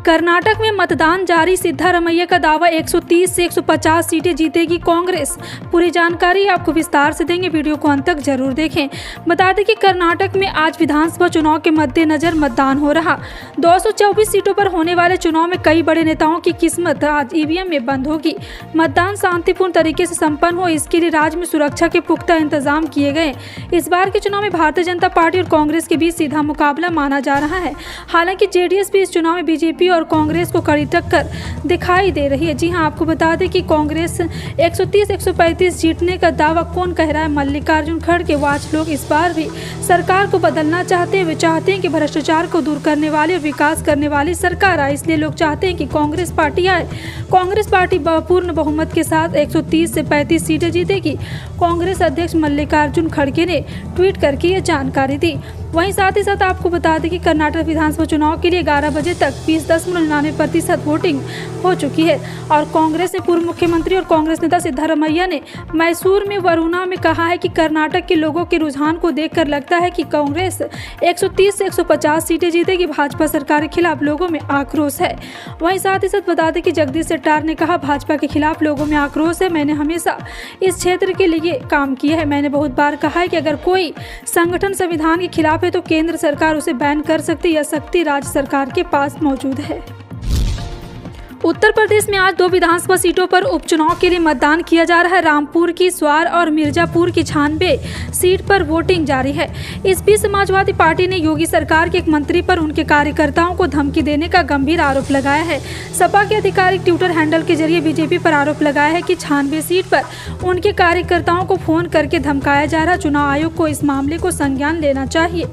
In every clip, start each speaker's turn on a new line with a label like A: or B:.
A: कर्नाटक में मतदान जारी, सिद्धारमैया का दावा 130 से 150 सीटें जीतेगी कांग्रेस। पूरी जानकारी आपको विस्तार से देंगे, वीडियो को अंत तक जरूर देखें। बता दें कि कर्नाटक में आज विधानसभा चुनाव के मद्देनजर मतदान हो रहा। 224 सीटों पर होने वाले चुनाव में कई बड़े नेताओं की किस्मत आज ईवीएम में बंद होगी। मतदान शांतिपूर्ण तरीके से संपन्न हो, इसके लिए राज्य में सुरक्षा के पुख्ता इंतजाम किए गए। इस बार के चुनाव में भारतीय जनता पार्टी और कांग्रेस के बीच सीधा मुकाबला माना जा रहा है। हालांकि जेडीएस भी इस चुनाव में बीजेपी और कांग्रेस को कड़ी टक्कर दिखाई दे रही है। जी हां, आपको बता दें कि कांग्रेस 130-135 जीतने का दावा कौन कह रहा है? मल्लिकार्जुन खड़गे। आज लोग इस बार भी सरकार को बदलना चाहते हैं। वे चाहते हैं कि भ्रष्टाचार को दूर करने वाली और विकास करने वाली सरकार आए, इसलिए लोग चाहते हैं कि कांग्रेस पार्टी आए। कांग्रेस पार्टी पूर्ण बहुमत के साथ 130 से 35 सीटें जीतेगी। कांग्रेस अध्यक्ष मल्लिकार्जुन खड़गे ने ट्वीट करके ये जानकारी दी। वहीं साथ ही साथ आपको बता दें कि कर्नाटक विधानसभा चुनाव के लिए 11 बजे तक 20.99% वोटिंग हो चुकी है। और कांग्रेस ने पूर्व मुख्यमंत्री और कांग्रेस नेता सिद्धारमैया ने मैसूर में वरुणा में कहा है कि कर्नाटक के लोगों के रुझान को देखकर लगता है कि कांग्रेस 130 से 150 सीटें जीतेगी। भाजपा सरकार के खिलाफ लोगों में आक्रोश है। वहीं साथ ही साथ बता दें कि जगदीश शेट्टार ने कहा, भाजपा के खिलाफ लोगों में आक्रोश है। मैंने हमेशा इस क्षेत्र के लिए काम किया है। मैंने बहुत बार कहा है कि अगर कोई संगठन संविधान के खिलाफ है तो केंद्र सरकार उसे बैन कर सकती है। यह शक्ति राज्य सरकार के पास मौजूद है। उत्तर प्रदेश में आज 2 विधानसभा सीटों पर उपचुनाव के लिए मतदान किया जा रहा है। रामपुर की स्वार और मिर्जापुर की 96 सीट पर वोटिंग जारी है। इस बीच समाजवादी पार्टी ने योगी सरकार के एक मंत्री पर उनके कार्यकर्ताओं को धमकी देने का गंभीर आरोप लगाया है। सपा के आधिकारिक ट्विटर हैंडल के जरिए बीजेपी पर आरोप लगाया है कि 96 सीट पर उनके कार्यकर्ताओं को फोन करके धमकाया जा रहा। चुनाव आयोग को इस मामले को संज्ञान लेना चाहिए।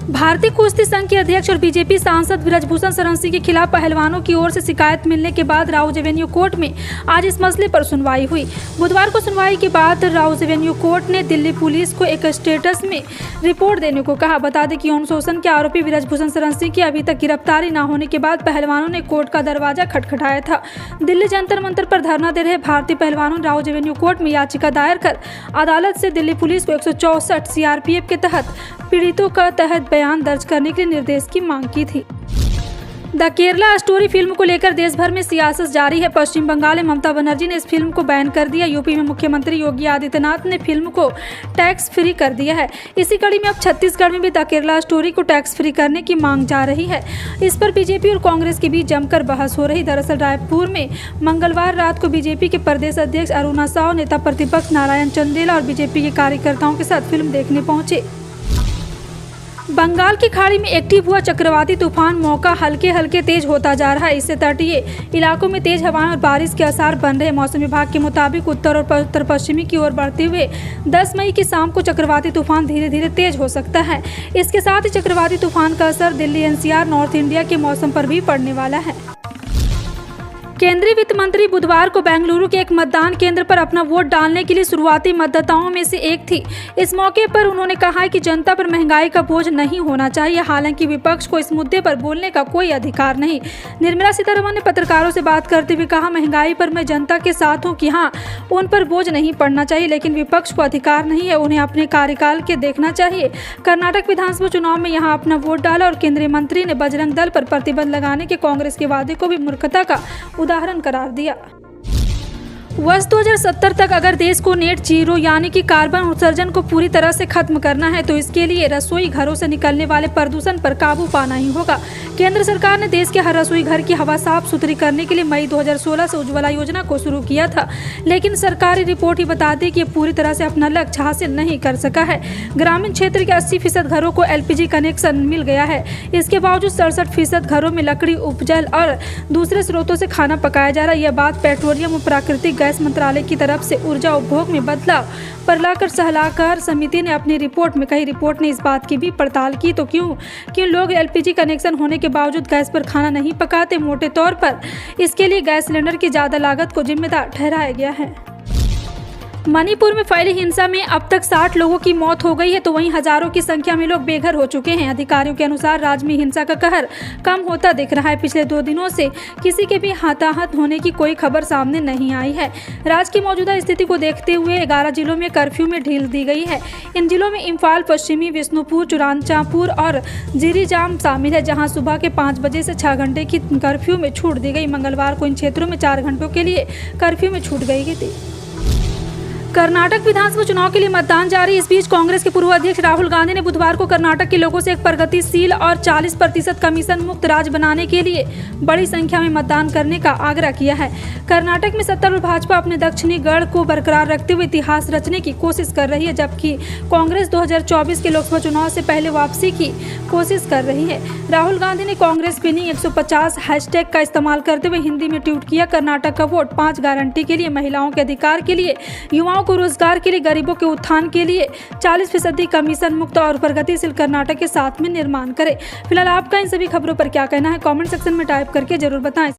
A: भारतीय कुश्ती संघ के अध्यक्ष और बीजेपी सांसद ब्रजभूषण शरण सिंह के खिलाफ पहलवानों की ओर से शिकायत मिलने के बाद राउज एवेन्यू कोर्ट में आज इस मसले पर सुनवाई हुई। बुधवार को सुनवाई के बाद राउज एवेन्यू कोर्ट ने दिल्ली पुलिस को एक स्टेटस में रिपोर्ट देने को कहा। बता दें कि यौन शोषण के आरोपी ब्रजभूषण शरण सिंह की अभी तक गिरफ्तारी न होने के बाद पहलवानों ने कोर्ट का दरवाजा खटखटाया था। दिल्ली जंतर मंतर पर धरना दे रहे भारतीय पहलवानों ने राउज एवेन्यू कोर्ट में याचिका दायर कर अदालत से दिल्ली पुलिस को 164 सीआरपीएफ के तहत पीड़ितों का तहत बयान दर्ज करने के लिए निर्देश की मांग की थी। द केरला स्टोरी फिल्म को लेकर देश भर में सियासत जारी है। पश्चिम बंगाल में ममता बनर्जी ने इस फिल्म को बैन कर दिया। यूपी में मुख्यमंत्री योगी आदित्यनाथ ने फिल्म को टैक्स फ्री कर दिया है। इसी कड़ी में अब छत्तीसगढ़ में भी द केरला स्टोरी को टैक्स फ्री करने की मांग जा रही है। इस पर बीजेपी और कांग्रेस के बीच जमकर बहस हो रही। दरअसल रायपुर में मंगलवार रात को बीजेपी के प्रदेश अध्यक्ष अरुणा साव, नेता प्रतिपक्ष नारायण चंदेला और बीजेपी के कार्यकर्ताओं के साथ फिल्म देखने पहुंचे। बंगाल की खाड़ी में एक्टिव हुआ चक्रवाती तूफान मौका हल्के हल्के तेज होता जा रहा है। इससे तटीय इलाकों में तेज हवाएं और बारिश के आसार बन रहे। मौसम विभाग के मुताबिक उत्तर और उत्तर पश्चिमी की ओर बढ़ते हुए 10 मई की शाम को चक्रवाती तूफान धीरे धीरे तेज हो सकता है। इसके साथ ही चक्रवाती तूफान का असर दिल्ली एनसीआर नॉर्थ इंडिया के मौसम पर भी पड़ने वाला है। केंद्रीय वित्त मंत्री बुधवार को बेंगलुरु के एक मतदान केंद्र पर अपना वोट डालने के लिए शुरुआती मतदाताओं में से एक थी। इस मौके पर उन्होंने कहा कि जनता पर महंगाई का बोझ नहीं होना चाहिए। हालांकि विपक्ष को इस मुद्दे पर बोलने का कोई अधिकार नहीं। निर्मला सीतारमण ने पत्रकारों से बात करते हुए कहा, महंगाई पर मैं जनता के साथ हूँ कि हाँ, उन पर बोझ नहीं पड़ना चाहिए, लेकिन विपक्ष को अधिकार नहीं है। उन्हें अपने कार्यकाल के देखना चाहिए। कर्नाटक विधानसभा चुनाव में यहाँ अपना वोट डाला और केंद्रीय मंत्री ने बजरंग दल पर प्रतिबंध लगाने के कांग्रेस के वादे को भी मूर्खता का उदाहरण करार दिया। वर्ष 2070 तक अगर देश को नेट जीरो यानी कि कार्बन उत्सर्जन को पूरी तरह से खत्म करना है तो इसके लिए रसोई घरों से निकलने वाले प्रदूषण पर काबू पाना ही होगा। केंद्र सरकार ने देश के हर रसोई घर की हवा साफ सुथरी करने के लिए मई 2016 से उज्ज्वला योजना को शुरू किया था, लेकिन सरकारी रिपोर्ट ही बताती कि ये पूरी तरह से अपना लक्ष्य हासिल नहीं कर सका है। ग्रामीण क्षेत्र के 80% घरों को LPG कनेक्शन मिल गया है। इसके बावजूद 67% घरों में लकड़ी, उपजल और दूसरे स्रोतों से खाना पकाया जा रहा है। यह बात पेट्रोलियम और प्राकृतिक गैस मंत्रालय की तरफ से ऊर्जा उपभोग में बदलाव पर लाकर सलाहकार समिति ने अपनी रिपोर्ट में कही। रिपोर्ट ने इस बात की भी पड़ताल की तो क्यों लोग LPG कनेक्शन होने के बावजूद गैस पर खाना नहीं पकाते। मोटे तौर पर इसके लिए गैस सिलेंडर की ज़्यादा लागत को जिम्मेदार ठहराया गया है। मणिपुर में फैली हिंसा में अब तक 60 लोगों की मौत हो गई है, तो वहीं हजारों की संख्या में लोग बेघर हो चुके हैं। अधिकारियों के अनुसार राज्य में हिंसा का कहर कम होता दिख रहा है। पिछले 2 दिनों से किसी के भी हताहत होने की कोई खबर सामने नहीं आई है। राज्य की मौजूदा स्थिति को देखते हुए 11 जिलों में कर्फ्यू में ढील दी गई है। इन जिलों में इम्फाल, पश्चिमी, विष्णुपुर, चुराचांपुर और जिरीजाम शामिल है, जहाँ सुबह के 5 बजे से 6 घंटे की कर्फ्यू में छूट दी गई। मंगलवार को इन क्षेत्रों में 4 घंटों के लिए कर्फ्यू में छूट गई थी। कर्नाटक विधानसभा चुनाव के लिए मतदान जारी। इस बीच कांग्रेस के पूर्व अध्यक्ष राहुल गांधी ने बुधवार को कर्नाटक के लोगों से एक प्रगतिशील और 40% कमीशन मुक्त राज्य बनाने के लिए बड़ी संख्या में मतदान करने का आग्रह किया है। कर्नाटक में सत्तारूढ़ भाजपा अपने दक्षिणी गढ़ को बरकरार रखते हुए इतिहास रचने की कोशिश कर रही है, जबकि कांग्रेस 2024 के लोकसभा चुनाव से पहले वापसी की कोशिश कर रही है। राहुल गांधी ने कांग्रेस विनिंग 150 हैशटैग का इस्तेमाल करते हुए हिंदी में ट्वीट किया, कर्नाटक का वोट 5 गारंटी के लिए, महिलाओं के अधिकार के लिए, युवाओं को रोजगार के लिए, गरीबों के उत्थान के लिए, 40% कमीशन मुक्त और प्रगतिशील कर्नाटक के साथ में निर्माण करे। फिलहाल आपका इन सभी खबरों पर क्या कहना है, कमेंट सेक्शन में टाइप करके जरूर बताएं।